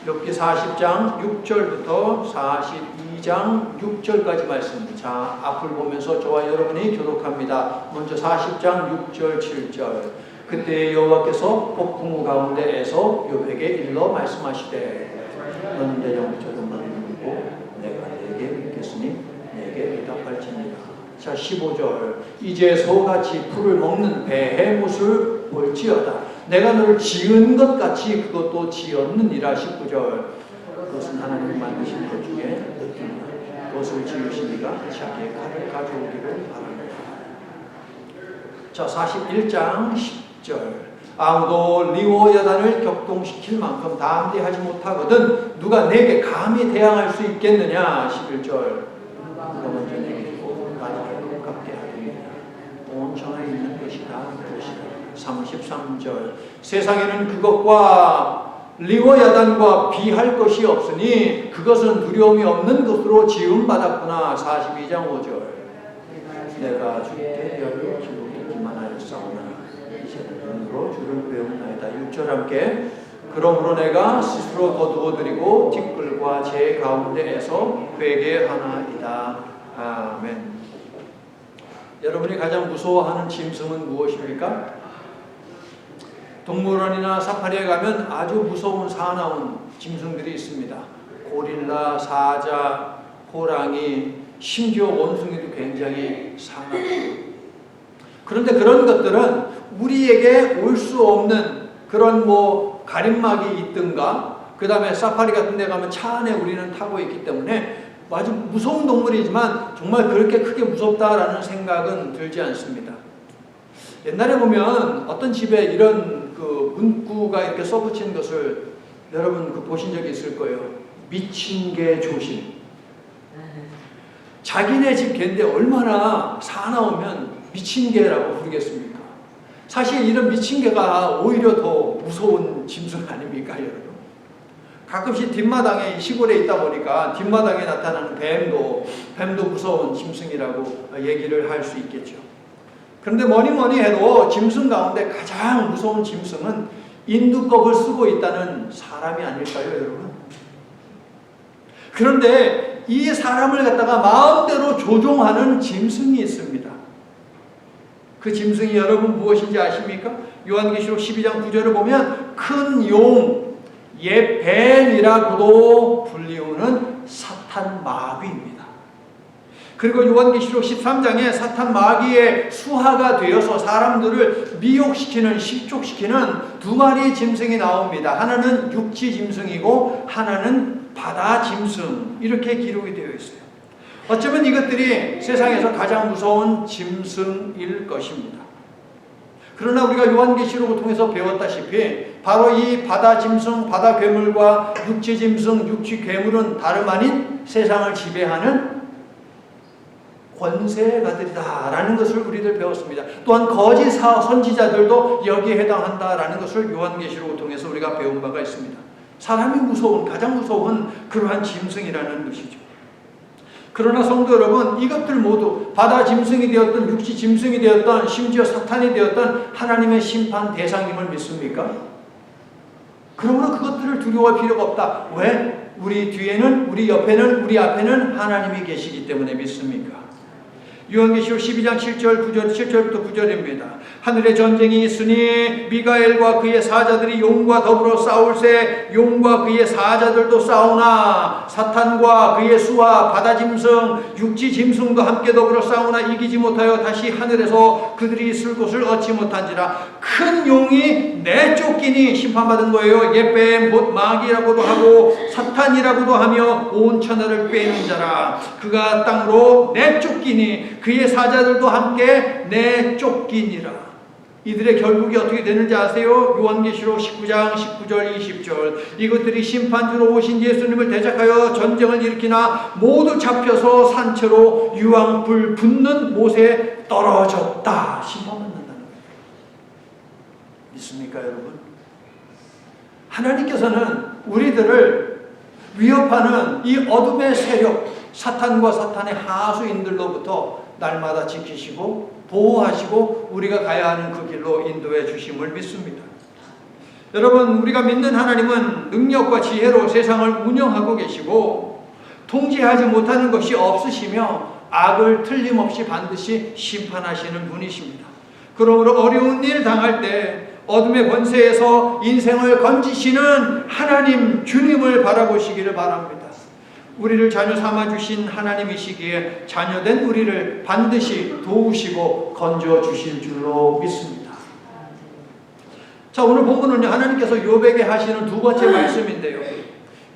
욥기 40장 6절부터 42장 6절까지 말씀. 자, 앞을 보면서 저와 여러분이 교독합니다. 먼저 40장 6절 7절. 그때 여호와께서 폭풍우 가운데에서 욥에게 일러 말씀하시되 너는 내 영적인 말을 묻고 내가 내게 믿겠으니 내게 대답할지니라. 자, 15절. 이제 소같이 풀을 먹는 베헤못을 볼지어다. 내가 너를 지은 것 같이 그것도 지었느니라. 19절. 그것은 하나님 만드신 것 중에 어떤 그것을 지으시니가 자기의 칼을 가져오기를 바랍니다. 자, 41장 10절. 아무도 리워야단을 격동시킬 만큼 담대하지 못하거든 누가 내게 감히 대항할 수 있겠느냐. 11절. 누가 먼저 내게 있고 나를 가깝게 하리라. 온 천하에 있는 것이 다 그것이다. 33절. 세상에는 그것과 리워야단과 비할 것이 없으니 그것은 두려움이 없는 것으로 지음받았구나. 42장 5절. 내가 주께 대하여 기록이 기만하였사오나 이제는 눈으로 주를 배움나이다. 6절 함께. 그러므로 내가 스스로 거두어드리고 티끌과 제 가운데에서 회개하나이다. 아멘. 여러분이 가장 무서워하는 짐승은 무엇입니까? 동물원이나 사파리에 가면 아주 무서운 사나운 짐승들이 있습니다. 고릴라, 사자, 호랑이, 심지어 원숭이도 굉장히 사납죠. 그런데 그런 것들은 우리에게 올 수 없는 그런 가림막이 있든가, 그 다음에 사파리 같은 데 가면 차 안에 우리는 타고 있기 때문에 아주 무서운 동물이지만 정말 그렇게 크게 무섭다라는 생각은 들지 않습니다. 옛날에 보면 어떤 집에 이런 문구가 이렇게 써붙인 것을 여러분 보신 적이 있을 거예요. 미친 개 조심. 자기네 집 개인데 얼마나 사나우면 미친 개라고 부르겠습니까? 사실 이런 미친 개가 오히려 더 무서운 짐승 아닙니까, 여러분? 가끔씩 뒷마당에 시골에 있다 보니까 뒷마당에 나타나는 뱀도 무서운 짐승이라고 얘기를 할 수 있겠죠. 그런데 뭐니 해도 짐승 가운데 가장 무서운 짐승은 인두껍을 쓰고 있다는 사람이 아닐까요, 여러분? 그런데 이 사람을 갖다가 마음대로 조종하는 짐승이 있습니다. 그 짐승이 여러분 무엇인지 아십니까? 요한계시록 12장 9절을 보면 큰 용, 옛 뱀이라고도 불리우는 사탄 마귀입니다. 그리고 요한계시록 13장에 사탄 마귀의 수하가 되어서 사람들을 미혹시키는, 실족시키는 두 마리의 짐승이 나옵니다. 하나는 육지 짐승이고 하나는 바다 짐승, 이렇게 기록이 되어 있어요. 어쩌면 이것들이 세상에서 가장 무서운 짐승일 것입니다. 그러나 우리가 요한계시록을 통해서 배웠다시피 바로 이 바다 짐승, 바다 괴물과 육지 짐승, 육지 괴물은 다름 아닌 세상을 지배하는 권세가들이다라는 것을 우리들 배웠습니다. 또한 거짓 선지자들도 여기에 해당한다라는 것을 요한계시록을 통해서 우리가 배운 바가 있습니다. 사람이 가장 무서운 그러한 짐승이라는 것이죠. 그러나 성도 여러분, 이것들 모두 바다 짐승이 되었던, 육지 짐승이 되었던, 심지어 사탄이 되었던 하나님의 심판 대상임을 믿습니까? 그러므로 그것들을 두려워할 필요가 없다. 왜? 우리 뒤에는, 우리 옆에는, 우리 앞에는 하나님이 계시기 때문에 믿습니까? 요한계시록 12장 7절 9절 7절부터 9절입니다. 하늘에 전쟁이 있으니 미가엘과 그의 사자들이 용과 더불어 싸울새 용과 그의 사자들도 싸우나 사탄과 그의 수와 바다 짐승 육지 짐승도 함께 더불어 싸우나 이기지 못하여 다시 하늘에서 그들이 있을 곳을 얻지 못한지라. 큰 용이 내쫓기니 심판받은 거예요. 옛뱀 곧 마귀라고도 하고 사탄이라고도 하며 온 천하를 꿰는 자라. 그가 땅으로 내쫓기니 그의 사자들도 함께 내쫓기니라. 이들의 결국이 어떻게 되는지 아세요? 요한계시록 19장 19절 20절. 이것들이 심판주로 오신 예수님을 대적하여 전쟁을 일으키나 모두 잡혀서 산채로 유황불 붙는 못에 떨어졌다. 심판받는다는 거예요. 믿습니까, 여러분? 하나님께서는 우리들을 위협하는 이 어둠의 세력, 사탄과 사탄의 하수인들로부터 날마다 지키시고 보호하시고 우리가 가야 하는 그 길로 인도해 주심을 믿습니다. 여러분, 우리가 믿는 하나님은 능력과 지혜로 세상을 운영하고 계시고 통제하지 못하는 것이 없으시며 악을 틀림없이 반드시 심판하시는 분이십니다. 그러므로 어려운 일 당할 때 어둠의 권세에서 인생을 건지시는 하나님 주님을 바라보시기를 바랍니다. 우리를 자녀 삼아주신 하나님이시기에 자녀된 우리를 반드시 도우시고 건져주실 줄로 믿습니다. 자, 오늘 본문은 하나님께서 욥에게 하시는 두 번째 말씀인데요.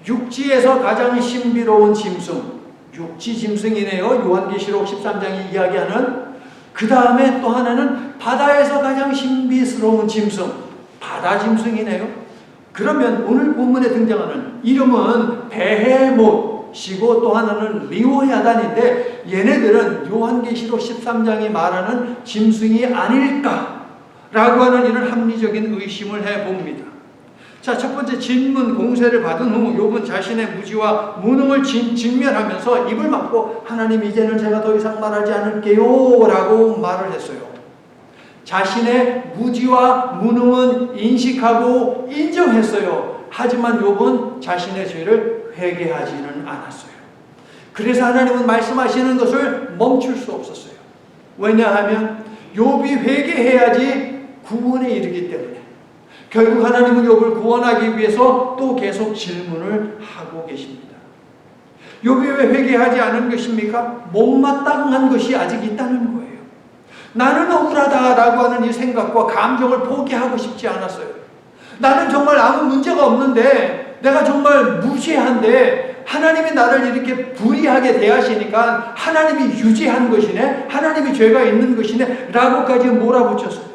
육지에서 가장 신비로운 짐승, 육지 짐승이네요. 요한계시록 13장이 이야기하는. 그 다음에 또 하나는 바다에서 가장 신비스러운 짐승, 바다 짐승이네요. 그러면 오늘 본문에 등장하는 이름은 베헤못이고 또 하나는 리오야단인데, 얘네들은 요한계시록 13장이 말하는 짐승이 아닐까 라고 하는 이런 합리적인 의심을 해봅니다. 자, 첫 번째 질문 공세를 받은 후 욥은 자신의 무지와 무능을 직면하면서 입을 막고 하나님, 이제는 제가 더 이상 말하지 않을게요 라고 말을 했어요. 자신의 무지와 무능은 인식하고 인정했어요. 하지만 욥은 자신의 죄를 회개하지는 않았어요. 그래서 하나님은 말씀하시는 것을 멈출 수 없었어요. 왜냐하면 욥이 회개해야지 구원에 이르기 때문에. 결국 하나님은 욥을 구원하기 위해서 또 계속 질문을 하고 계십니다. 욥이 왜 회개하지 않은 것입니까? 못마땅한 것이 아직 있다는 거예요. 나는 억울하다라고 하는 이 생각과 감정을 포기하고 싶지 않았어요. 나는 정말 아무 문제가 없는데, 내가 정말 무죄한데 하나님이 나를 이렇게 불의하게 대하시니까 하나님이 유죄한 것이네, 하나님이 죄가 있는 것이네 라고까지 몰아붙였어요.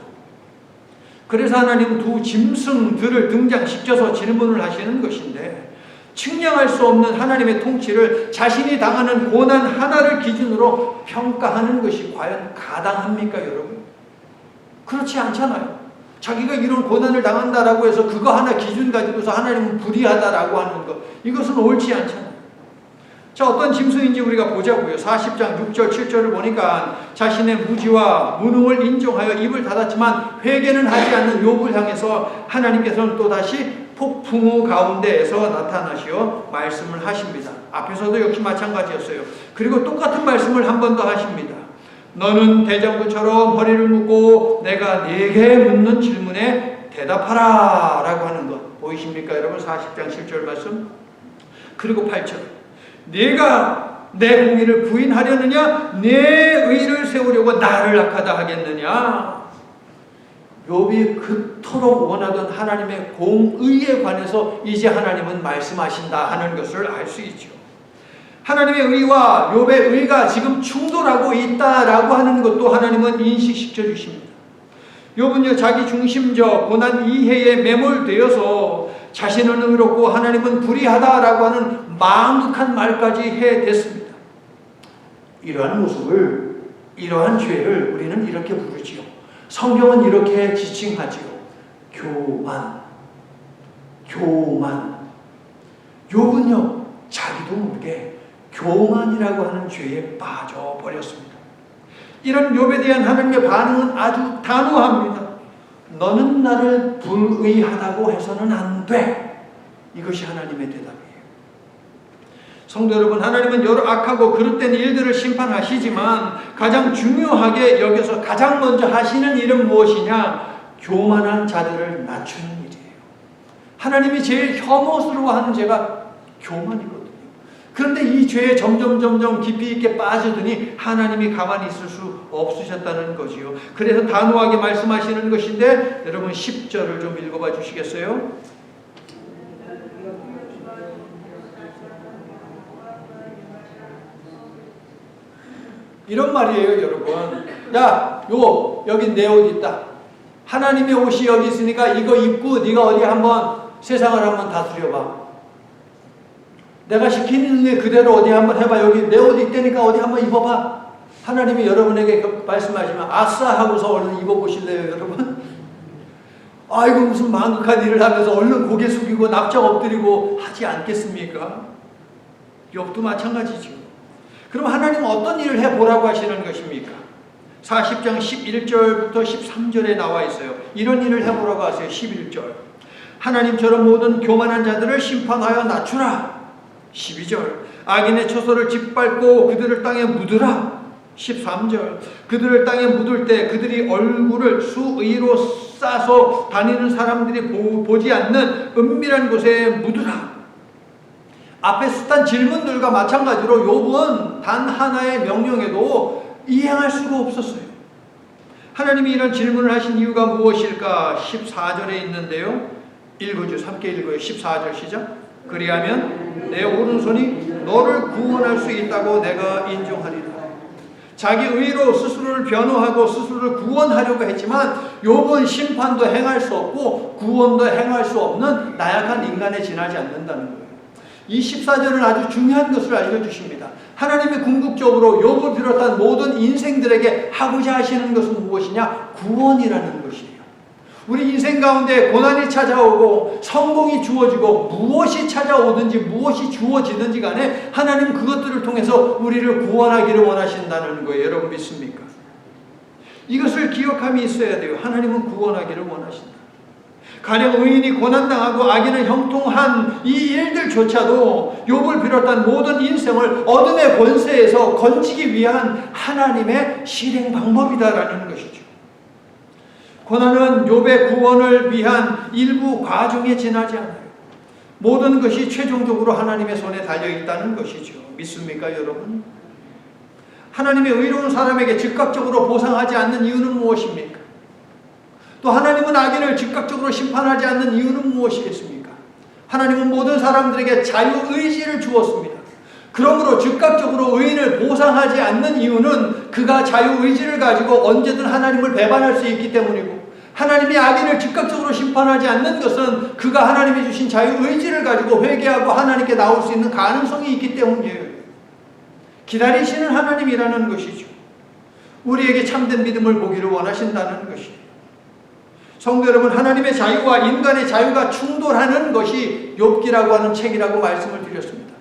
그래서 하나님은 두 짐승들을 등장시켜서 질문을 하시는 것인데, 측량할 수 없는 하나님의 통치를 자신이 당하는 고난 하나를 기준으로 평가하는 것이 과연 가당합니까, 여러분? 그렇지 않잖아요. 자기가 이런 고난을 당한다라고 해서 그거 하나 기준 가지고서 하나님은 불의하다라고 하는 것, 이것은 옳지 않잖아요. 자, 어떤 짐승인지 우리가 보자고요. 40장 6절 7절을 보니까 자신의 무지와 무능을 인정하여 입을 닫았지만 회개는 하지 않는 욥을 향해서 하나님께서는 또다시 폭풍우 가운데에서 나타나시어 말씀을 하십니다. 앞에서도 역시 마찬가지였어요. 그리고 똑같은 말씀을 한 번 더 하십니다. 너는 대장부처럼 허리를 묶고 내가 네게 묻는 질문에 대답하라 라고 하는 것 보이십니까, 여러분? 40장 7절 말씀. 그리고 8절. 네가 내 공의를 부인하려느냐? 내 의를 세우려고 나를 악하다 하겠느냐? 욥이 그토록 원하던 하나님의 공의에 관해서 이제 하나님은 말씀하신다 하는 것을 알 수 있죠. 하나님의 의와 욥의 의가 지금 충돌하고 있다라고 하는 것도 하나님은 인식시켜 주십니다. 욥은요, 자기 중심적 고난 이해에 매몰되어서 자신은 의롭고 하나님은 불의하다라고 하는 망극한 말까지 해댔습니다. 이러한 모습을, 이러한 죄를 우리는 이렇게 부르지요. 성경은 이렇게 지칭하지요. 교만. 교만. 욥은요, 자기도 모르게 교만이라고 하는 죄에 빠져버렸습니다. 이런 욥에 대한 하나님의 반응은 아주 단호합니다. 너는 나를 불의하다고 해서는 안 돼. 이것이 하나님의 대답이에요. 성도 여러분, 하나님은 여러 악하고 그릇된 일들을 심판하시지만 가장 중요하게 여겨서 가장 먼저 하시는 일은 무엇이냐? 교만한 자들을 낮추는 일이에요. 하나님이 제일 혐오스러워하는 죄가 교만이거든요. 그런데 이 죄에 점점 깊이 있게 빠지더니 하나님이 가만히 있을 수 없으셨다는 거지요. 그래서 단호하게 말씀하시는 것인데, 여러분 10절을 좀 읽어봐 주시겠어요? 이런 말이에요, 여러분. 야, 여기 내 옷 있다. 하나님의 옷이 여기 있으니까 이거 입고 네가 어디 한번 세상을 한번 다스려봐. 내가 시키는 일 그대로 어디 한번 해봐. 여기 내 옷 있다니까 어디 한번 입어봐. 하나님이 여러분에게 말씀하시면 아싸 하고서 얼른 입어보실래요, 여러분? 아이고, 무슨 망극한 일을 하면서 얼른 고개 숙이고 납작 엎드리고 하지 않겠습니까? 욥도 마찬가지죠. 그럼 하나님은 어떤 일을 해보라고 하시는 것입니까? 40장 11절부터 13절에 나와 있어요. 이런 일을 해보라고 하세요. 11절. 하나님처럼 모든 교만한 자들을 심판하여 낮추라. 12절. 악인의 처소를 짓밟고 그들을 땅에 묻으라. 13절. 그들을 땅에 묻을 때 그들이 얼굴을 수의로 싸서 다니는 사람들이 보지 않는 은밀한 곳에 묻으라. 앞에 숱한 질문들과 마찬가지로 욥은 단 하나의 명령에도 이행할 수가 없었어요. 하나님이 이런 질문을 하신 이유가 무엇일까? 14절에 있는데요. 읽어줘. 함께 읽어요. 14절 시작. 그리하면 내 오른손이 너를 구원할 수 있다고 내가 인정하리라. 자기 의로 스스로를 변호하고 스스로를 구원하려고 했지만 욥은 심판도 행할 수 없고 구원도 행할 수 없는 나약한 인간에 지나지 않는다는 거예요. 이 14절은 아주 중요한 것을 알려주십니다. 하나님이 궁극적으로 욥을 비롯한 모든 인생들에게 하고자 하시는 것은 무엇이냐? 구원이라는 것이에요. 우리 인생 가운데 고난이 찾아오고 성공이 주어지고 무엇이 찾아오든지 무엇이 주어지든지 간에 하나님 그것들을 통해서 우리를 구원하기를 원하신다는 거예요. 여러분 믿습니까? 이것을 기억함이 있어야 돼요. 하나님은 구원하기를 원하신다. 가령 의인이 고난당하고 악인은 형통한 이 일들조차도 욥을 비롯한 모든 인생을 어둠의 권세에서 건지기 위한 하나님의 실행 방법이다라는 것이죠. 고난은 욥의 구원을 위한 일부 과정에 지나지 않아요. 모든 것이 최종적으로 하나님의 손에 달려있다는 것이죠. 믿습니까 여러분? 하나님의 의로운 사람에게 즉각적으로 보상하지 않는 이유는 무엇입니까? 또 하나님은 악인을 즉각적으로 심판하지 않는 이유는 무엇이겠습니까? 하나님은 모든 사람들에게 자유의지를 주었습니다. 그러므로 즉각적으로 의인을 보상하지 않는 이유는 그가 자유의지를 가지고 언제든 하나님을 배반할 수 있기 때문이고, 하나님이 악인을 즉각적으로 심판하지 않는 것은 그가 하나님이 주신 자유의지를 가지고 회개하고 하나님께 나올 수 있는 가능성이 있기 때문이에요. 기다리시는 하나님이라는 것이죠. 우리에게 참된 믿음을 보기를 원하신다는 것이에요. 성도 여러분, 하나님의 자유와 인간의 자유가 충돌하는 것이 욥기라고 하는 책이라고 말씀을 드렸습니다.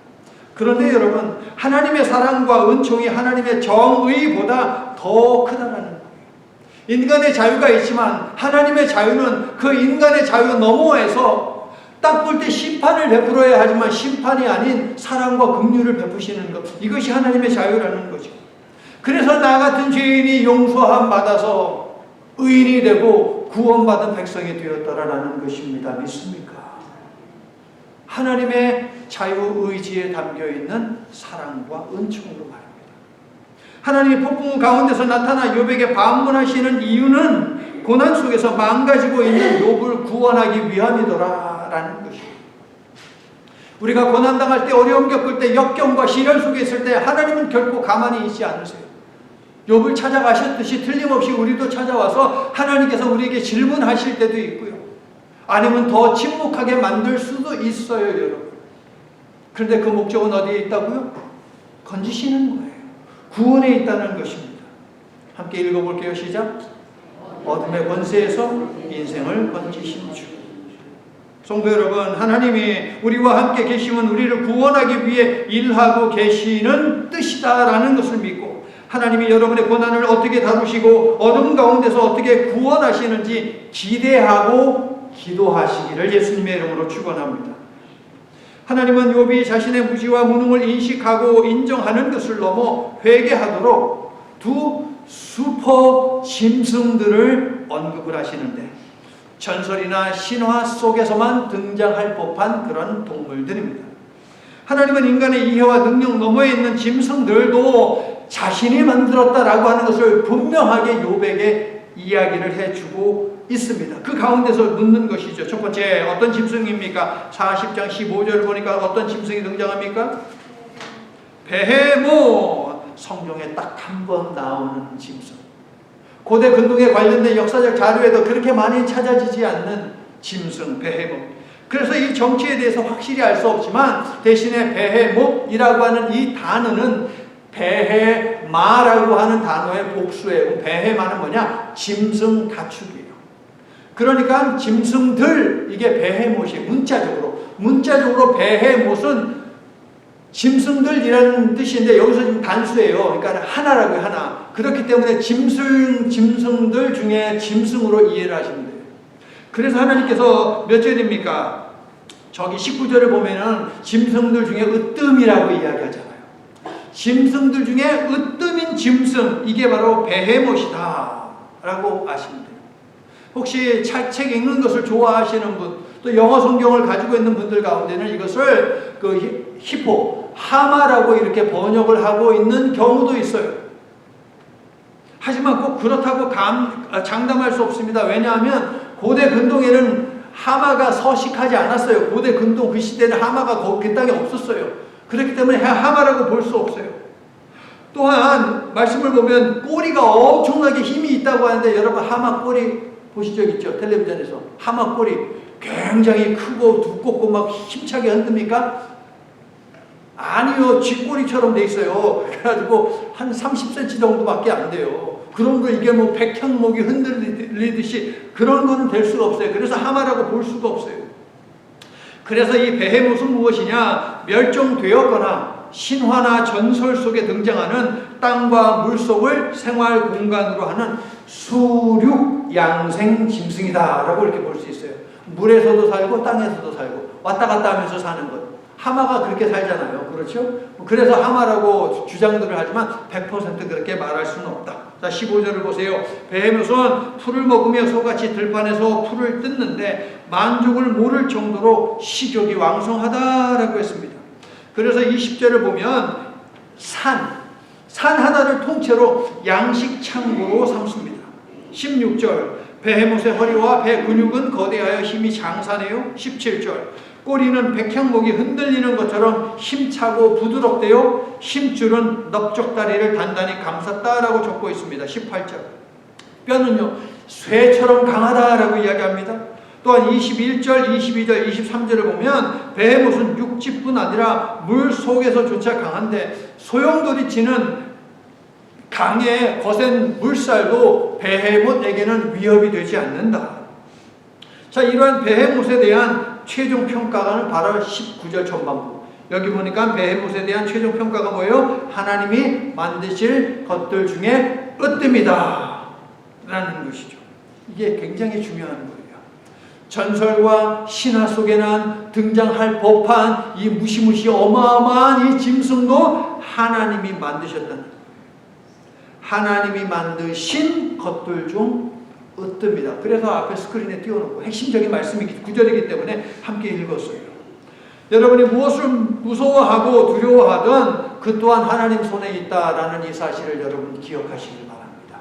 그런데 여러분, 하나님의 사랑과 은총이 하나님의 정의보다 더 크다는 거예요. 인간의 자유가 있지만 하나님의 자유는 그 인간의 자유 너머에서 딱 볼 때 심판을 베풀어야 하지만 심판이 아닌 사랑과 긍휼을 베푸시는 것, 이것이 하나님의 자유라는 거죠. 그래서 나 같은 죄인이 용서함 받아서 의인이 되고 구원받은 백성이 되었다라는 것입니다. 믿습니까? 하나님의 자유의지에 담겨있는 사랑과 은총으로 말입니다. 하나님이 폭풍 가운데서 나타나 욥에게 방문하시는 이유는 고난 속에서 망가지고 있는 욥을 구원하기 위함이더라라는 것입니다. 우리가 고난당할 때, 어려움 겪을 때, 역경과 시련 속에 있을 때 하나님은 결코 가만히 있지 않으세요. 욥을 찾아가셨듯이 틀림없이 우리도 찾아와서 하나님께서 우리에게 질문하실 때도 있고요. 아니면 더 침묵하게 만들 수도 있어요, 여러분. 그런데 그 목적은 어디에 있다고요? 건지시는 거예요. 구원에 있다는 것입니다. 함께 읽어볼게요. 시작. 어둠의 권세에서 인생을 건지신 주. 성도 여러분, 하나님이 우리와 함께 계시면 우리를 구원하기 위해 일하고 계시는 뜻이다라는 것을 믿고, 하나님이 여러분의 고난을 어떻게 다루시고 어둠 가운데서 어떻게 구원하시는지 기대하고 기도하시기를 예수님의 이름으로 축원합니다. 하나님은 욥이 자신의 무지와 무능을 인식하고 인정하는 것을 넘어 회개하도록 두 슈퍼 짐승들을 언급을 하시는데, 전설이나 신화 속에서만 등장할 법한 그런 동물들입니다. 하나님은 인간의 이해와 능력 너머에 있는 짐승들도 자신이 만들었다라고 하는 것을 분명하게 욥에게 이야기를 해주고 있습니다. 그 가운데서 묻는 것이죠. 첫 번째, 어떤 짐승입니까? 40장 15절을 보니까 어떤 짐승이 등장합니까? 베헤모. 성경에 딱 한 번 나오는 짐승. 고대 근동에 관련된 역사적 자료에도 그렇게 많이 찾아지지 않는 짐승, 베헤모. 그래서 이 정체에 대해서 확실히 알 수 없지만 대신에 베헤모이라고 하는 이 단어는 베헤마라고 하는 단어의 복수예요. 베헤마는 뭐냐? 짐승 가축이에요. 그러니까 짐승들, 이게 베헤못이 문자적으로 베헤못은 짐승들이라는 뜻인데 여기서 지금 단수예요. 그러니까 하나라고요, 하나. 그렇기 때문에 짐승들 중에 짐승으로 이해를 하시면 돼요. 그래서 하나님께서 몇 절입니까? 저기 19절을 보면은 짐승들 중에 으뜸이라고 이야기하잖아요. 짐승들 중에 으뜸인 짐승, 이게 바로 베헤못이다 라고 아시면 돼요. 혹시 책 읽는 것을 좋아하시는 분, 또 영어 성경을 가지고 있는 분들 가운데는 이것을 그 히포, 하마라고 이렇게 번역을 하고 있는 경우도 있어요. 하지만 꼭 그렇다고 장담할 수 없습니다. 왜냐하면 고대 근동에는 하마가 서식하지 않았어요. 고대 근동 그 시대는 하마가 그 땅에 없었어요. 그렇기 때문에 하마라고 볼 수 없어요. 또한 말씀을 보면 꼬리가 엄청나게 힘이 있다고 하는데, 여러분 하마 꼬리 보신 적 있죠? 텔레비전에서 하마 꼬리 굉장히 크고 두껍고 막 힘차게 흔듭니까? 아니요, 쥐꼬리처럼 돼 있어요. 그래가지고 한 30cm 정도밖에 안 돼요. 그런 거 이게 뭐 백향목이 흔들리듯이 그런 거는 될 수가 없어요. 그래서 하마라고 볼 수가 없어요. 그래서 이 베헤못은 무엇이냐? 멸종되었거나 신화나 전설 속에 등장하는 땅과 물속을 생활 공간으로 하는 수륙 양생 짐승이다 라고 이렇게 볼 수 있어요. 물에서도 살고 땅에서도 살고 왔다 갔다 하면서 사는 것. 하마가 그렇게 살잖아요. 그렇죠? 그래서 하마라고 주장들을 하지만 100% 그렇게 말할 수는 없다. 자, 15절을 보세요. 베헤못은 풀을 먹으며 소같이 들판에서 풀을 뜯는데 만족을 모를 정도로 식욕이 왕성하다라고 했습니다. 그래서 20절을 보면 산 하나를 통째로 양식 창고로 삼습니다. 16절 베헤못의 허리와 배 근육은 거대하여 힘이 장사네요. 17절 꼬리는 백향목이 흔들리는 것처럼 힘차고 부드럽대요. 힘줄은 넓적다리를 단단히 감쌌다라고 적고 있습니다. 18절 뼈는요 쇠처럼 강하다라고 이야기합니다. 또한 21절, 22절, 23절을 보면 베헤못은 육지뿐 아니라 물 속에서조차 강한데 소용돌이치는 강의 거센 물살도 베헤못에게는 위협이 되지 않는다. 자, 이러한 베헤못에 대한 최종 평가가는 바로 19절 전반부. 여기 보니까 베헤못에 대한 최종 평가가 뭐예요? 하나님이 만드실 것들 중에 으뜸이다 라는 것이죠. 이게 굉장히 중요한 거예요. 전설과 신화 속에 난 등장할 법한 이 무시무시 어마어마한 이 짐승도 하나님이 만드셨다는 거예요. 하나님이 만드신 것들 중 으뜸이다. 그래서 앞에 스크린에 띄워놓고 핵심적인 말씀이 9절이기 때문에 함께 읽었어요. 여러분이 무엇을 무서워하고 두려워하든 그 또한 하나님 손에 있다라는 이 사실을 여러분 기억하시길 바랍니다.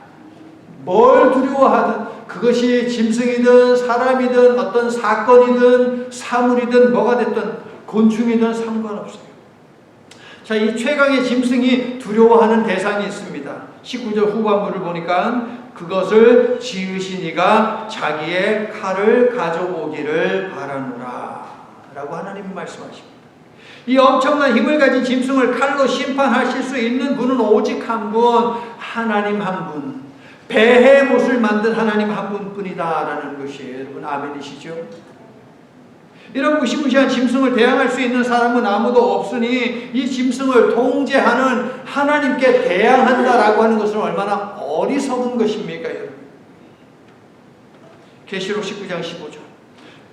뭘 두려워하든 그것이 짐승이든 사람이든 어떤 사건이든 사물이든 뭐가 됐든 곤충이든 상관없어요. 자, 이 최강의 짐승이 두려워하는 대상이 있습니다. 19절 후반부를 보니까 그것을 지으신 이가 자기의 칼을 가져오기를 바라노라 라고 하나님이 말씀하십니다. 이 엄청난 힘을 가진 짐승을 칼로 심판하실 수 있는 분은 오직 한 분, 하나님 한 분, 베헤못을 만든 하나님 한 분뿐이다 라는 것이에요. 여러분 아멘이시죠? 이런 무시무시한 짐승을 대항할 수 있는 사람은 아무도 없으니 이 짐승을 통제하는 하나님께 대항한다라고 하는 것은 얼마나 어리석은 것입니까, 여러분? 계시록 19장 15절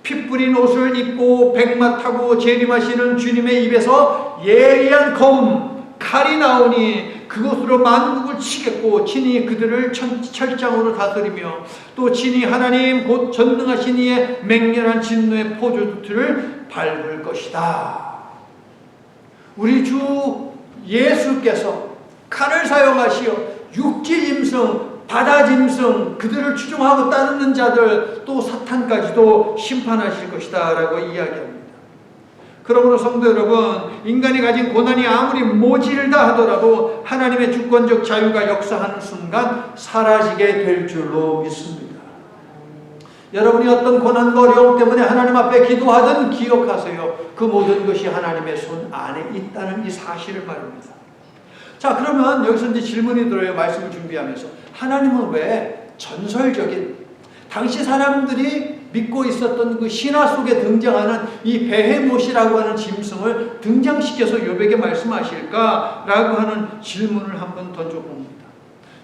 피 뿌린 옷을 입고 백마 타고 재림하시는 주님의 입에서 예리한 검, 칼이 나오니 그것으로 만국을 치겠고 친히 그들을 철장으로 다스리며 또 친히 하나님 곧 전능하신 이의 맹렬한 진노의 포도주를 밟을 것이다. 우리 주 예수께서 칼을 사용하시어 육지짐승, 바다짐승, 그들을 추종하고 따르는 자들 또 사탄까지도 심판하실 것이다 라고 이야기합니다. 그러므로 성도 여러분, 인간이 가진 고난이 아무리 모질다 하더라도 하나님의 주권적 자유가 역사하는 순간 사라지게 될 줄로 믿습니다. 여러분이 어떤 고난과 어려움 때문에 하나님 앞에 기도하든 기억하세요. 그 모든 것이 하나님의 손 안에 있다는 이 사실을 말입니다. 자, 그러면 여기서 이제 질문이 들어요. 말씀을 준비하면서 하나님은 왜 전설적인 당시 사람들이 믿고 있었던 그 신화 속에 등장하는 이 베헤못이라고 하는 짐승을 등장시켜서 욥에게 말씀하실까라고 하는 질문을 한번 던져봅니다.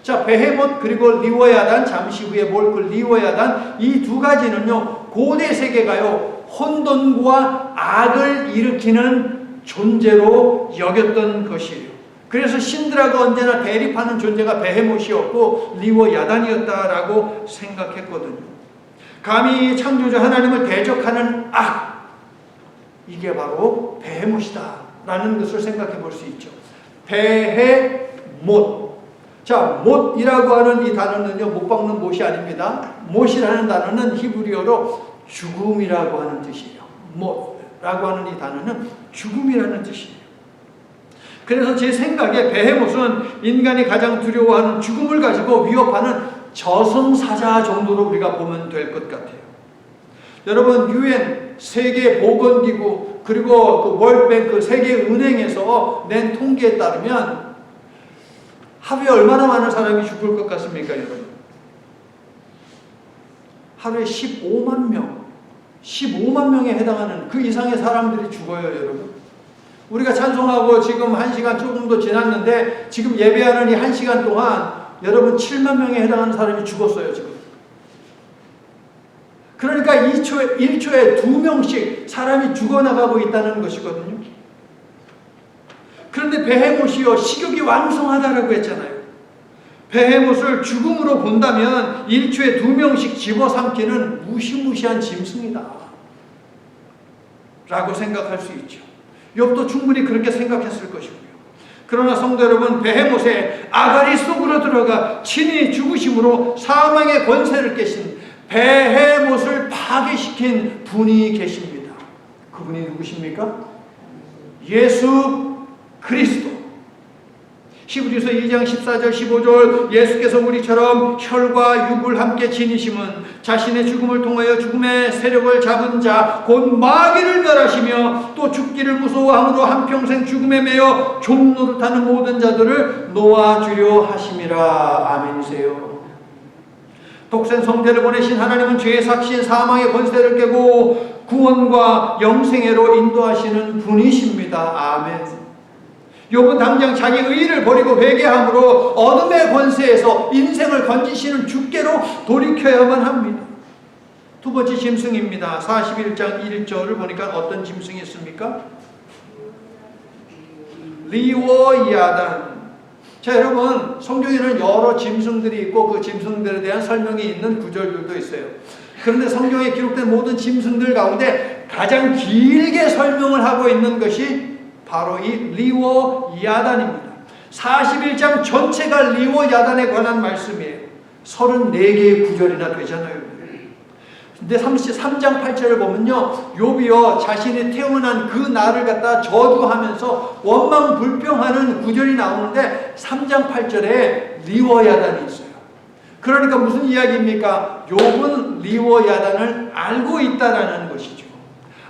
자, 베헤못 그리고 리워야단, 잠시 후에 몰 그 리워야단, 이 두 가지는요 고대 세계가요, 혼돈과 악을 일으키는 존재로 여겼던 것이에요. 그래서 신들하고 언제나 대립하는 존재가 베헤못이었고 리워야단이었다라고 생각했거든요. 감히 창조주 하나님을 대적하는 악, 이게 바로 베헤못이다라는 것을 생각해 볼 수 있죠. 베헤못. 자, 못이라고 하는 이 단어는요, 못 박는 못이 아닙니다. 못이라는 단어는 히브리어로 죽음이라고 하는 뜻이에요. 못라고 하는 이 단어는 죽음이라는 뜻이에요. 그래서 제 생각에 베헤못은 인간이 가장 두려워하는 죽음을 가지고 위협하는 저승사자 정도로 우리가 보면 될 것 같아요. 여러분, UN, 세계보건기구, 그리고 그 월드뱅크, 세계은행에서 낸 통계에 따르면 하루에 얼마나 많은 사람이 죽을 것 같습니까, 여러분? 하루에 15만 명, 15만 명에 해당하는 그 이상의 사람들이 죽어요, 여러분. 우리가 찬송하고 지금 1시간 조금 더 지났는데 지금 예배하는 이 1시간 동안 여러분 7만 명에 해당하는 사람이 죽었어요, 지금. 그러니까 1초에 2명씩 사람이 죽어나가고 있다는 것이거든요. 그런데 베헤못이요, 식욕이 왕성하다라고 했잖아요. 베헤못을 죽음으로 본다면 1초에 2명씩 집어삼키는 무시무시한 짐승이다 라고 생각할 수 있죠. 욥도 충분히 그렇게 생각했을 것이고요. 그러나 성도 여러분, 베헤못의 아가리 속으로 들어가 친히 죽으심으로 사망의 권세를 깨신 베헤못을 파괴시킨 분이 계십니다. 그분이 누구십니까? 예수 그리스도. 히브리서 2장 14절 15절 예수께서 우리처럼 혈과 육을 함께 지니심은 자신의 죽음을 통하여 죽음의 세력을 잡은 자 곧 마귀를 멸하시며 또 죽기를 무서워함으로 한평생 죽음에 매여 종노릇하는 모든 자들을 놓아주려 하심이라. 아멘이세요. 독생 성자를 보내신 하나님은 죄의 삭신 사망의 권세를 깨고 구원과 영생애로 인도하시는 분이십니다. 아멘. 욥은 당장 자기 의의를 버리고 회개함으로 어둠의 권세에서 인생을 건지시는 주께로 돌이켜야만 합니다. 두 번째 짐승입니다. 41장 1절을 보니까 어떤 짐승이 있습니까? 리워야단. 자, 여러분, 성경에는 여러 짐승들이 있고 그 짐승들에 대한 설명이 있는 구절들도 있어요. 그런데 성경에 기록된 모든 짐승들 가운데 가장 길게 설명을 하고 있는 것이 바로 이 리워야단입니다. 41장 전체가 리워야단에 관한 말씀이에요. 34개의 구절이나 되잖아요. 근데 33장 8절을 보면요, 욥이요 자신이 태어난 그 날을 갖다 저주하면서 원망불평하는 구절이 나오는데 3장 8절에 리워야단이 있어요. 그러니까 무슨 이야기입니까? 욥은 리워야단을 알고 있다라는 것이죠.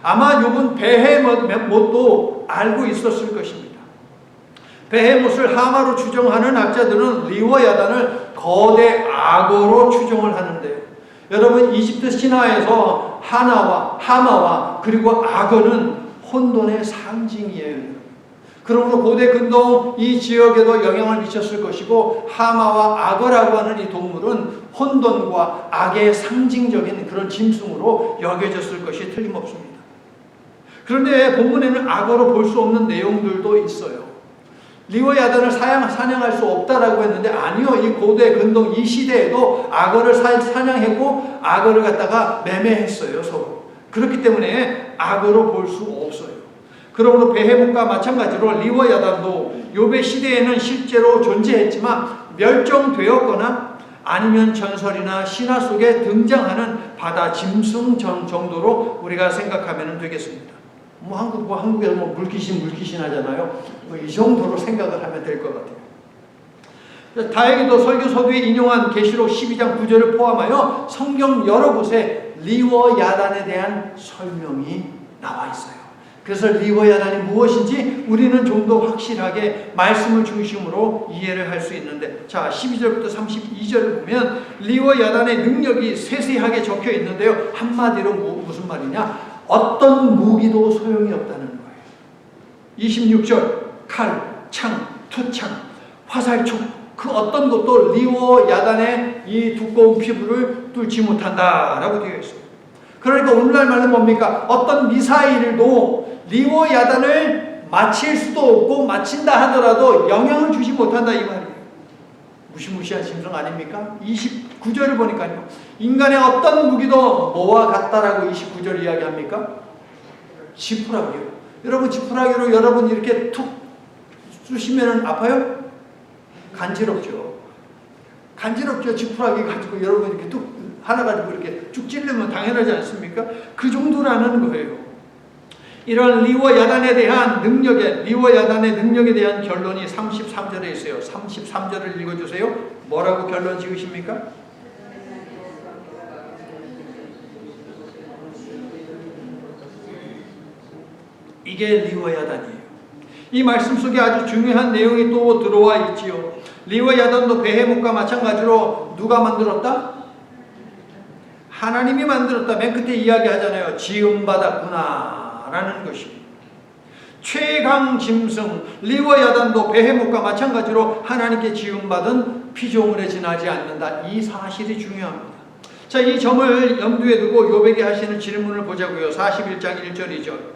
아마 욥은 베헤못도 알고 있었을 것입니다. 베헤못을 하마로 추정하는 학자들은 리워야단을 거대 악어로 추정을 하는데요. 여러분, 이집트 신화에서 하마와 그리고 악어는 혼돈의 상징이에요. 그러므로 고대 근동 이 지역에도 영향을 미쳤을 것이고 하마와 악어라고 하는 이 동물은 혼돈과 악의 상징적인 그런 짐승으로 여겨졌을 것이 틀림없습니다. 그런데 본문에는 악어로 볼 수 없는 내용들도 있어요. 리워야단을 사냥할 수 없다라고 했는데 아니요, 이 고대 근동 이 시대에도 악어를 사냥했고 악어를 갖다가 매매했어요, 서로. 그렇기 때문에 악어로 볼 수 없어요. 그러므로 베헤못과 마찬가지로 리워야단도 욥의 시대에는 실제로 존재했지만 멸종되었거나 아니면 전설이나 신화 속에 등장하는 바다 짐승 정도로 우리가 생각하면 되겠습니다. 한국에서 물귀신 하잖아요. 이 정도로 생각을 하면 될 것 같아요. 다행히도 설교서두에 인용한 계시록 12장 9절을 포함하여 성경 여러 곳에 리워야단에 대한 설명이 나와 있어요. 그래서 리워야단이 무엇인지 우리는 좀 더 확실하게 말씀을 중심으로 이해를 할 수 있는데, 자, 12절부터 32절을 보면 리워야단의 능력이 세세하게 적혀 있는데요. 한마디로 무슨 말이냐? 어떤 무기도 소용이 없다는 거예요. 26절 칼, 창, 투창, 화살촉 그 어떤 것도 리워야단의 이 두꺼운 피부를 뚫지 못한다라고 되어 있어요. 그러니까 오늘날 말로 뭡니까? 어떤 미사일도 리워 야단을 맞힐 수도 없고 맞힌다 하더라도 영향을 주지 못한다 이 말이에요. 무시무시한 짐승 아닙니까? 29절을 보니까요. 인간의 어떤 무기도 뭐와 같다라고 29절 이야기합니까? 지푸라기요. 여러분 지푸라기로 여러분 이렇게 툭 쑤시면 아파요? 간지럽죠. 간지럽죠. 지푸라기 가지고 여러분 이렇게 툭 하나 가지고 이렇게 쭉 찌르면 당연하지 않습니까? 그 정도라는 거예요. 이런 리워 야단에 대한 리워 야단의 능력에 대한 결론이 33절에 있어요. 33절을 읽어주세요. 뭐라고 결론 지으십니까? 이게 리워 야단이에요. 이 말씀 속에 아주 중요한 내용이 또 들어와 있지요. 리워 야단도 베헤못과 마찬가지로 누가 만들었다? 하나님이 만들었다. 맨 끝에 이야기하잖아요. 지음받았구나 라는 것이. 최강 짐승 리워 야단도 베헤못과 마찬가지로 하나님께 지음받은 피조물에 지나지 않는다. 이 사실이 중요합니다. 자, 이 점을 염두에 두고 욥에게 하시는 질문을 보자고요. 41장 1절 2절.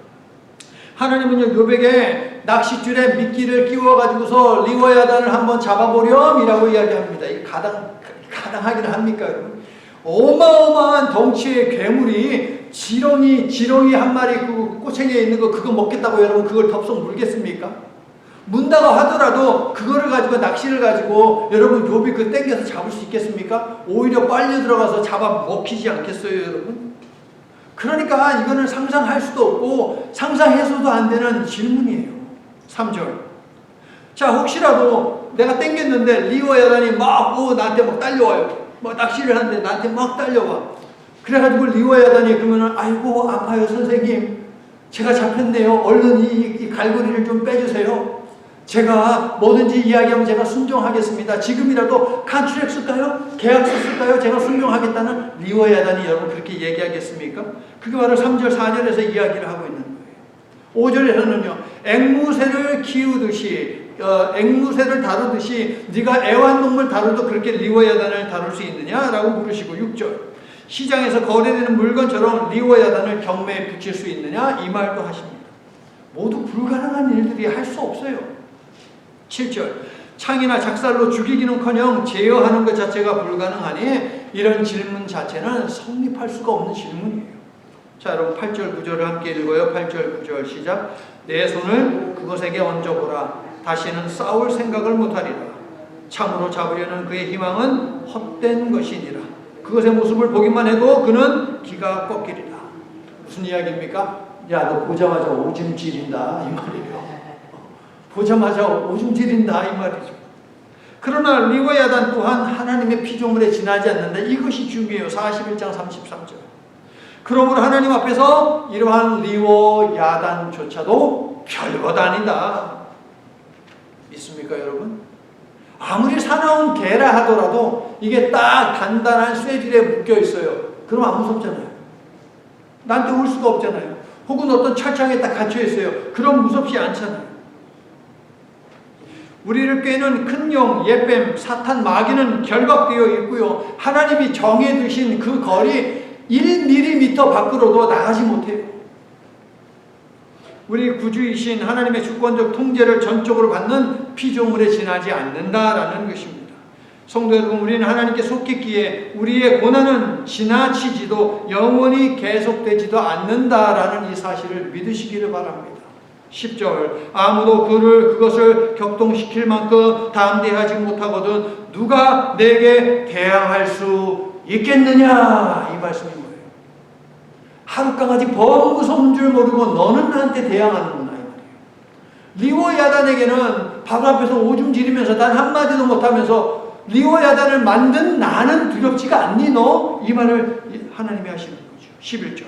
하나님은요 욥에게 낚싯줄에 미끼를 끼워가지고서 리워 야단을 한번 잡아보렴이라고 이야기합니다. 이게 가당하기는 합니까, 여러분? 어마어마한 덩치의 괴물이 지렁이 한 마리 그 꼬챙이에 있는 거 그거 먹겠다고 여러분 그걸 덥석 물겠습니까? 문다고 하더라도 그거를 가지고 낚시를 가지고 여러분 욥이 그 땡겨서 잡을 수 있겠습니까? 오히려 빨려 들어가서 잡아 먹히지 않겠어요, 여러분? 그러니까 이거는 상상할 수도 없고 상상해서도 안 되는 질문이에요. 3절. 자, 혹시라도 내가 땡겼는데 리워 야단이 나한테 막 달려와요. 낚시를 하는데 나한테 막 달려와. 그래가지고 리워 야단이 그러면은 아이고 아파요 선생님. 제가 잡혔네요. 얼른 이 갈고리를 좀 빼주세요. 제가 뭐든지 이야기하면 제가 순종하겠습니다. 지금이라도 간추력 쓸까요? 계약서 쓸까요? 제가 순종하겠다는 리워 야단이 여러분 그렇게 얘기하겠습니까? 그게 바로 3절 4절에서 이야기를 하고 있는 거예요. 5절에서는요. 앵무새를 키우듯이 앵무새를 다루듯이 네가 애완동물 다루도 그렇게 리워 야단을 다룰 수 있느냐라고 물으시고 6절. 시장에서 거래되는 물건처럼 리워 야단을 경매에 붙일 수 있느냐 이 말도 하십니다. 모두 불가능한 일들이 할 수 없어요. 7절. 창이나 작살로 죽이기는커녕 제어하는 것 자체가 불가능하니 이런 질문 자체는 성립할 수가 없는 질문이에요. 자, 여러분 8절 9절을 함께 읽어요. 8절 9절 시작. 내 손을 그것에게 얹어보라. 다시는 싸울 생각을 못하리라. 참으로 잡으려는 그의 희망은 헛된 것이니라. 그것의 모습을 보기만 해도 그는 기가 꺾이리라. 무슨 이야기입니까? 야, 너 보자마자 오줌 지린다 이 말이에요. 보자마자 오줌 지린다 이 말이죠. 그러나 리워 야단 또한 하나님의 피조물에 지나지 않는다. 이것이 중요해요. 41장 33절. 그러므로 하나님 앞에서 이러한 리워 야단조차도 별것 아니다. 믿습니까 여러분? 아무리 사나운 개라 하더라도 이게 딱 단단한 쇠줄에 묶여 있어요. 그럼 안 무섭잖아요. 나한테 올 수가 없잖아요. 혹은 어떤 철창에 딱 갇혀 있어요. 그럼 무섭지 않잖아요. 우리를 꿰는 큰 용, 예뱀, 사탄, 마귀는 결박되어 있고요. 하나님이 정해두신 그 거리 1mm 밖으로도 나가지 못해요. 우리 구주이신 하나님의 주권적 통제를 전적으로 받는 피조물에 지나지 않는다라는 것입니다. 성도 여러분, 우리는 하나님께 속했기에 우리의 고난은 지나치지도 영원히 계속되지도 않는다라는 이 사실을 믿으시기를 바랍니다. 10절. 아무도 그것을 격동시킬 만큼 담대하지 못하거든 누가 내게 대항할 수 있겠느냐 이 말씀인 거예요. 하룻강아지 무서운 줄 모르고 너는 나한테 대항하는구나 이 말이에요. 리워 야단에게는 바로 앞에서 오줌 지르면서 단 한마디도 못하면서 리워 야단을 만든 나는 두렵지가 않니 너? 이 말을 하나님이 하시는 거죠. 11절.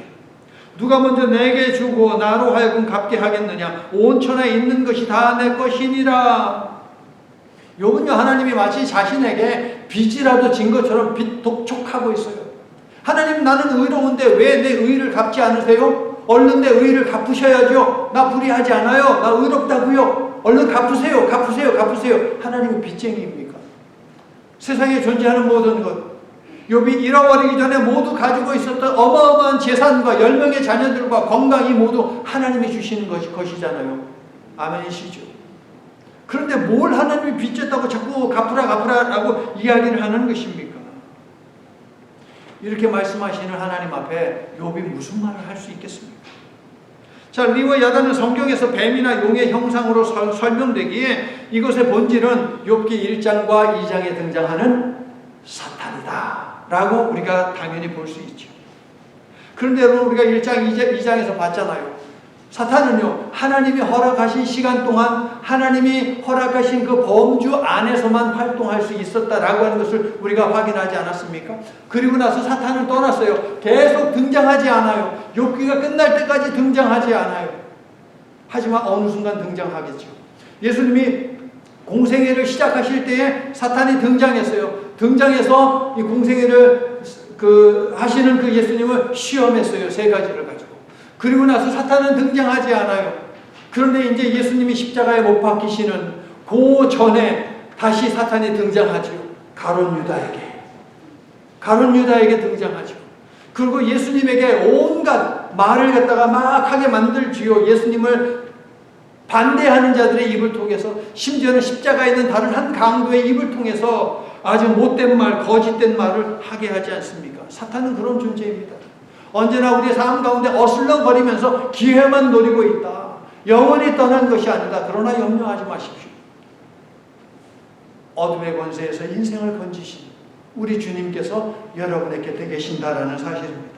누가 먼저 내게 주고 나로 하여금 갚게 하겠느냐? 온 천하에 있는 것이 다 내 것이니라. 요건요 하나님이 마치 자신에게 빚이라도 진 것처럼 빚 독촉하고 있어요. 하나님 나는 의로운데 왜 내 의를 갚지 않으세요? 얼른 내 의를 갚으셔야죠. 나 불의하지 않아요. 나 의롭다고요. 얼른 갚으세요. 갚으세요. 갚으세요. 하나님은 빚쟁이입니까? 세상에 존재하는 모든 것 욥이 잃어버리기 전에 모두 가지고 있었던 어마어마한 재산과 10명의 자녀들과 건강이 모두 하나님이 주시는 것이잖아요. 아멘이시죠? 그런데 뭘 하나님이 빚졌다고 자꾸 갚으라라고 이야기를 하는 것입니까? 이렇게 말씀하시는 하나님 앞에 욥이 무슨 말을 할 수 있겠습니까? 자, 리와 야단은 성경에서 뱀이나 용의 형상으로 설명되기에 이것의 본질은 욥기 1장과 2장에 등장하는 사탄이다 라고 우리가 당연히 볼 수 있죠. 그런데 여러분, 우리가 1장, 2장에서 봤잖아요. 사탄은요, 하나님이 허락하신 시간 동안 하나님이 허락하신 그 범주 안에서만 활동할 수 있었다라고 하는 것을 우리가 확인하지 않았습니까? 그리고 나서 사탄은 떠났어요. 계속 등장하지 않아요. 욥기가 끝날 때까지 등장하지 않아요. 하지만 어느 순간 등장하겠죠. 예수님이 공생애를 시작하실 때에 사탄이 등장했어요. 등장해서 이 공생애를 하시는 그 예수님을 시험했어요. 3가지를 가지고. 그리고 나서 사탄은 등장하지 않아요. 그런데 이제 예수님이 십자가에 못 박히시는 그 전에 다시 사탄이 등장하죠. 가룟 유다에게 등장하죠. 그리고 예수님에게 온갖 말을 갖다가 막 하게 만들지요. 예수님을 반대하는 자들의 입을 통해서, 심지어는 십자가에 있는 다른 한 강도의 입을 통해서 아주 못된 말, 거짓된 말을 하게 하지 않습니까? 사탄은 그런 존재입니다. 언제나 우리의 삶 가운데 어슬렁거리면서 기회만 노리고 있다. 영원히 떠난 것이 아니다. 그러나 염려하지 마십시오. 어둠의 권세에서 인생을 건지신 우리 주님께서 여러분의 곁에 계신다라는 사실입니다.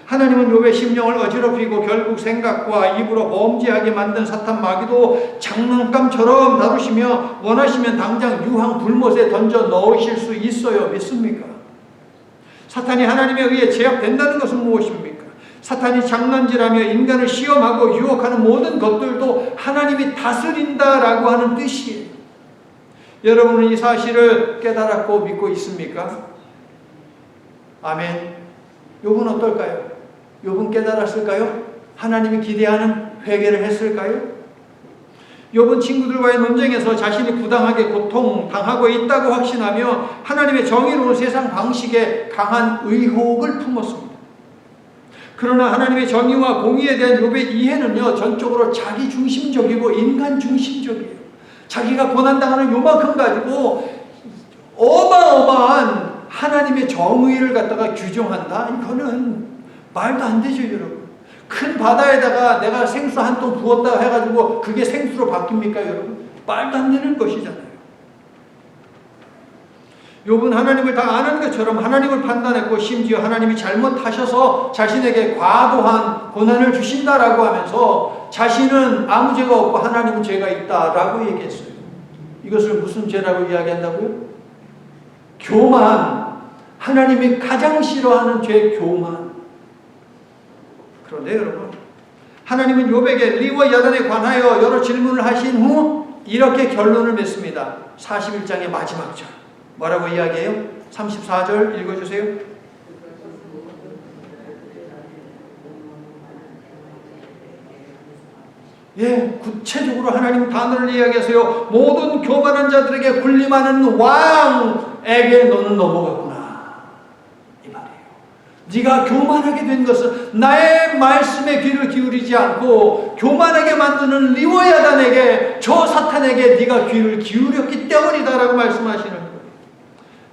하나님은 욥의 심령을 어지럽히고 결국 생각과 입으로 범죄하게 만든 사탄 마귀도 장난감처럼 다루시며 원하시면 당장 유황 불못에 던져 넣으실 수 있어요. 믿습니까? 사탄이 하나님에 의해 제압된다는 것은 무엇입니까? 사탄이 장난질하며 인간을 시험하고 유혹하는 모든 것들도 하나님이 다스린다라고 하는 뜻이에요. 여러분은 이 사실을 깨달았고 믿고 있습니까? 아멘. 욥은 어떨까요? 욥은 깨달았을까요? 하나님이 기대하는 회개를 했을까요? 욥은 친구들과의 논쟁에서 자신이 부당하게 고통당하고 있다고 확신하며 하나님의 정의로운 세상 방식에 강한 의혹을 품었습니다. 그러나 하나님의 정의와 공의에 대한 욥의 이해는요, 전적으로 자기 중심적이고 인간 중심적이에요. 자기가 고난당하는 요만큼 가지고 어마어마한 하나님의 정의를 갖다가 규정한다? 이거는 말도 안 되죠, 여러분. 큰 바다에다가 내가 생수 한 통 부었다 해가지고 그게 생수로 바뀝니까, 여러분? 말도 안 되는 것이잖아요. 욥은 하나님을 다 아는 것처럼 하나님을 판단했고, 심지어 하나님이 잘못하셔서 자신에게 과도한 고난을 주신다라고 하면서 자신은 아무 죄가 없고 하나님은 죄가 있다라고 얘기했어요. 이것을 무슨 죄라고 이야기한다고요? 교만. 하나님이 가장 싫어하는 죄, 교만. 그런데 여러분, 하나님은 욥에게 리와 야단에 관하여 여러 질문을 하신 후 이렇게 결론을 맺습니다. 41장의 마지막 절. 뭐라고 이야기해요? 34절 읽어주세요. 예, 구체적으로 하나님 단어를 이야기하세요. 모든 교만한 자들에게 군림하는 왕에게 너는 넘어갔구나. 이 말이에요. 네가 교만하게 된 것은 나의 말씀에 귀를 기울이지 않고 교만하게 만드는 리워야단에게, 저 사탄에게 네가 귀를 기울였기 때문이다라고 말씀하시는 거예요.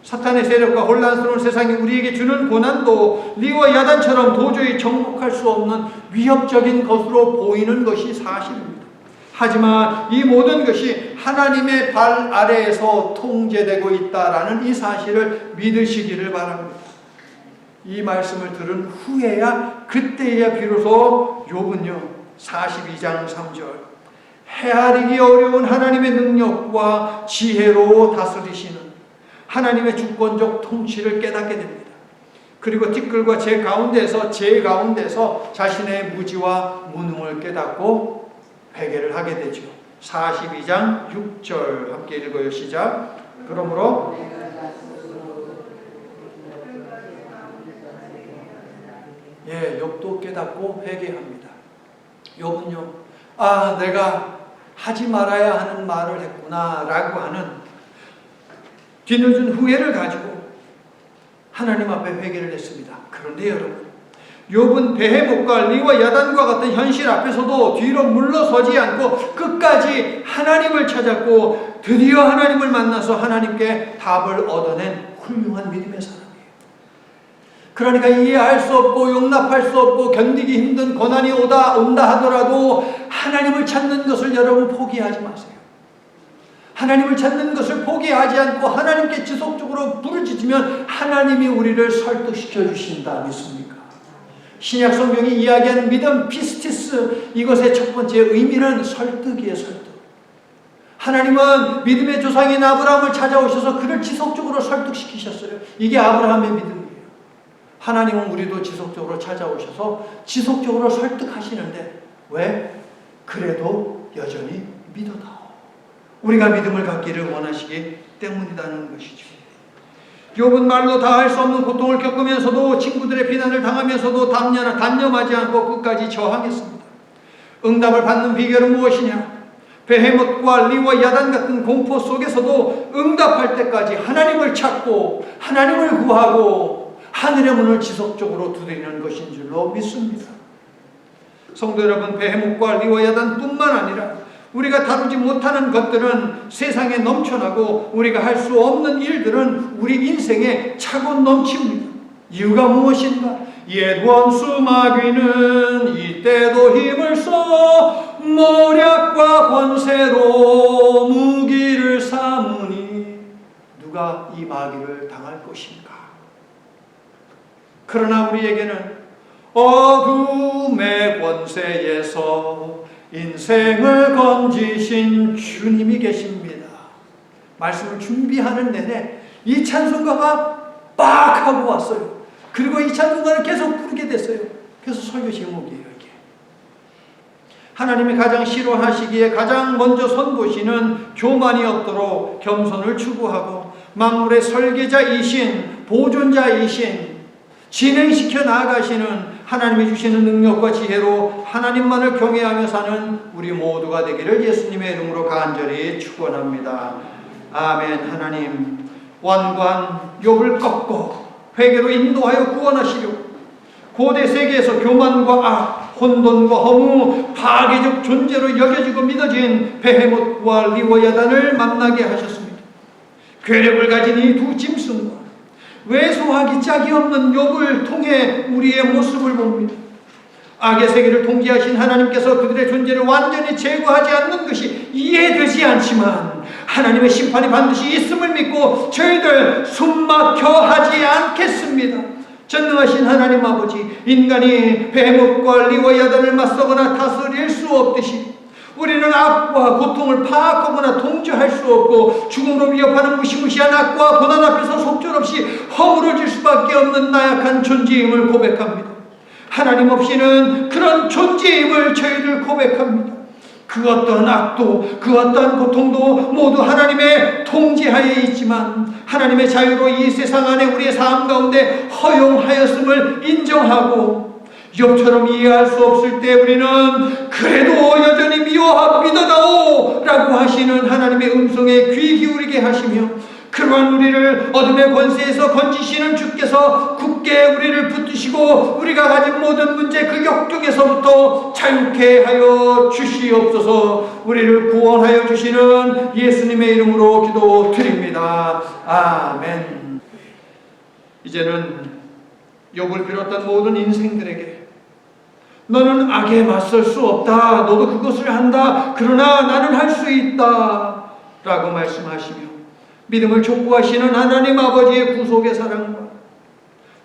사탄의 세력과 혼란스러운 세상이 우리에게 주는 고난도 리와 야단처럼 도저히 정복할 수 없는 위협적인 것으로 보이는 것이 사실입니다. 하지만 이 모든 것이 하나님의 발 아래에서 통제되고 있다라는 이 사실을 믿으시기를 바랍니다. 이 말씀을 들은 후에야, 그때야 비로소 욥은요 42장 3절 헤아리기 어려운 하나님의 능력과 지혜로 다스리시는 하나님의 주권적 통치를 깨닫게 됩니다. 그리고 티끌과 제 가운데서 자신의 무지와 무능을 깨닫고 회개를 하게 되죠. 42장 6절 함께 읽어요. 시작. 그러므로 욥도 깨닫고 회개합니다. 욥은요, 내가 하지 말아야 하는 말을 했구나 라고 하는 뒤늦은 후회를 가지고 하나님 앞에 회개를 했습니다. 그런데 여러분, 욥은 베헤못과 리와 야단과 같은 현실 앞에서도 뒤로 물러서지 않고 끝까지 하나님을 찾았고 드디어 하나님을 만나서 하나님께 답을 얻어낸 훌륭한 믿음의 사람이에요. 그러니까 이해할 수 없고 용납할 수 없고 견디기 힘든 고난이 온다 하더라도 하나님을 찾는 것을 여러분 포기하지 마세요. 하나님을 찾는 것을 포기하지 않고 하나님께 지속적으로 부르짖으면 하나님이 우리를 설득시켜 주신다. 믿습니까? 신약 성경이 이야기하는 믿음, 피스티스, 이것의 첫 번째 의미는 설득이에요. 설득. 하나님은 믿음의 조상인 아브라함을 찾아오셔서 그를 지속적으로 설득시키셨어요. 이게 아브라함의 믿음이에요. 하나님은 우리도 지속적으로 찾아오셔서 지속적으로 설득하시는데 왜? 그래도 여전히 믿어다오. 우리가 믿음을 갖기를 원하시기 때문이라는 것이죠. 욥은 말로 다 할 수 없는 고통을 겪으면서도 친구들의 비난을 당하면서도 단념하지 않고 끝까지 저항했습니다. 응답을 받는 비결은 무엇이냐? 베헤못과 리와 야단 같은 공포 속에서도 응답할 때까지 하나님을 찾고 하나님을 구하고 하늘의 문을 지속적으로 두드리는 것인 줄로 믿습니다. 성도 여러분, 베헤못과 리와 야단뿐만 아니라 우리가 다루지 못하는 것들은 세상에 넘쳐나고 우리가 할 수 없는 일들은 우리 인생에 차고 넘칩니다. 이유가 무엇인가? 옛 원수 마귀는 이때도 힘을 써 모략과 권세로 무기를 삼으니 누가 이 마귀를 당할 것인가? 그러나 우리에게는 어둠의 권세에서 인생을 건지신 주님이 계십니다. 말씀을 준비하는 내내 이 찬송가가 빡 하고 왔어요. 그리고 이 찬송가를 계속 부르게 됐어요. 그래서 설교 제목이에요, 이게. 하나님이 가장 싫어하시기에 가장 먼저 선보시는 교만이 없도록 겸손을 추구하고 만물의 설계자이신 보존자이신 진행시켜 나아가시는 하나님이 주시는 능력과 지혜로 하나님만을 경외하며 사는 우리 모두가 되기를 예수님의 이름으로 간절히 축원합니다. 아멘. 하나님, 완고한 욥을 꺾고 회개로 인도하여 구원하시려 고대 세계에서 교만과 악, 혼돈과 허무, 파괴적 존재로 여겨지고 믿어진 베헤못과 리와 야단을 만나게 하셨습니다. 괴력을 가진 이 두 짐승과 왜소하기 짝이 없는 욥을 통해 우리의 모습을 봅니다. 악의 세계를 통제하신 하나님께서 그들의 존재를 완전히 제거하지 않는 것이 이해되지 않지만 하나님의 심판이 반드시 있음을 믿고 저희들 숨막혀 하지 않겠습니다. 전능하신 하나님 아버지, 인간이 베헤못과 리와 야단을 맞서거나 다스릴 수 없듯이 우리는 악과 고통을 파악하거나 통제할 수 없고 죽음으로 위협하는 무시무시한 악과 고난 앞에서 속절없이 허물어질 수밖에 없는 나약한 존재임을 고백합니다. 하나님 없이는 그런 존재임을 저희들 고백합니다. 그 어떤 악도 그 어떤 고통도 모두 하나님의 통제하에 있지만 하나님의 자유로 이 세상 안에 우리의 삶 가운데 허용하였음을 인정하고 욥처럼 이해할 수 없을 때 우리는 그래도 여전히 믿어다오 라고 하시는 하나님의 음성에 귀 기울이게 하시며 그러한 우리를 어둠의 권세에서 건지시는 주께서 굳게 우리를 붙드시고 우리가 가진 모든 문제 그 역경에서부터 자유케 하여 주시옵소서. 우리를 구원하여 주시는 예수님의 이름으로 기도드립니다. 아멘. 이제는 욥을 비롯한 모든 인생들에게 너는 악에 맞설 수 없다. 너도 그것을 한다. 그러나 나는 할 수 있다. 라고 말씀하시며 믿음을 촉구하시는 하나님 아버지의 구속의 사랑과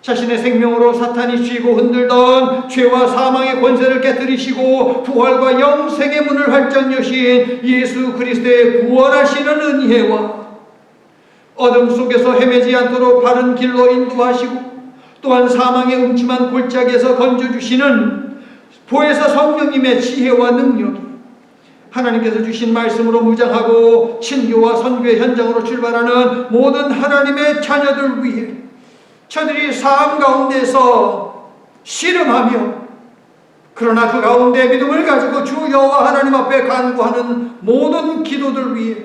자신의 생명으로 사탄이 쥐고 흔들던 죄와 사망의 권세를 깨뜨리시고 부활과 영생의 문을 활짝 여신 예수 그리스도의 구원하시는 은혜와 어둠 속에서 헤매지 않도록 바른 길로 인도하시고 또한 사망의 음침한 골짜기에서 건져주시는 보혜사 성령님의 지혜와 능력이 하나님께서 주신 말씀으로 무장하고 친교와 선교의 현장으로 출발하는 모든 하나님의 자녀들 위해 저들이 삶 가운데서 씨름하며 그러나 그 가운데 믿음을 가지고 주 여호와 하나님 앞에 간구하는 모든 기도들 위해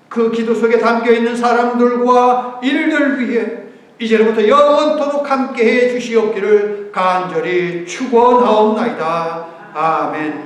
그 기도 속에 담겨있는 사람들과 일들 위해 이제로부터 영원토록 함께해 주시옵기를 간절히 축원하옵나이다. 아멘.